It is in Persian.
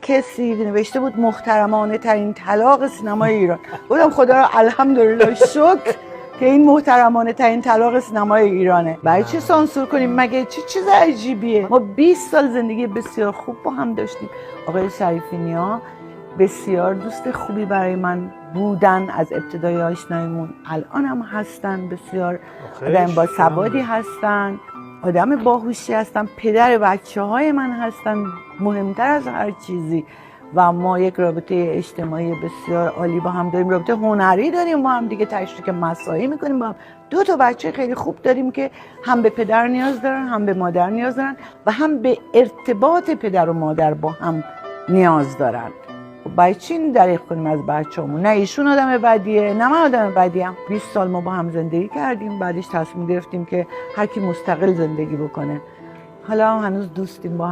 کسی نوشته بود محترمانه ترین طلاق سینمای ایران. گفتم خدا را الحمدلله شکر که این محترمانه ترین طلاق سینمای ایرانه. برای چه سانسور کنیم؟ مگه چه چیز عجیبیه؟ ما 20 سال زندگی بسیار خوب با هم داشتیم. آقای شریفی‌نیا بسیار دوست خوبی برای من بودن از ابتدای آشناییمون، الان هم هستن. بسیار آدم با سوادی هستن، آدم باهوشی هستن، پدر بچه‌های من هستن، مهمتر از هر چیزی. و ما یک رابطه اجتماعی بسیار عالی با هم داریم، رابطه هنری داریم با هم دیگه، تشریک مساعی میکنیم با هم. 2 تا بچه خیلی خوب داریم که هم به پدر نیاز دارن، هم به مادر نیاز دارن و هم به ارتباط پدر و مادر با هم نیاز دارن. باید چی دریغ کنیم از بچه‌مون؟ نه ایشون آدم بدیه نه من آدم بدیم. 20 سال ما با هم زندگی کردیم، بعدش تصمیم گرفتیم که هر کی مستقل زندگی بکنه. حالا هم هنوز دوستیم با هم.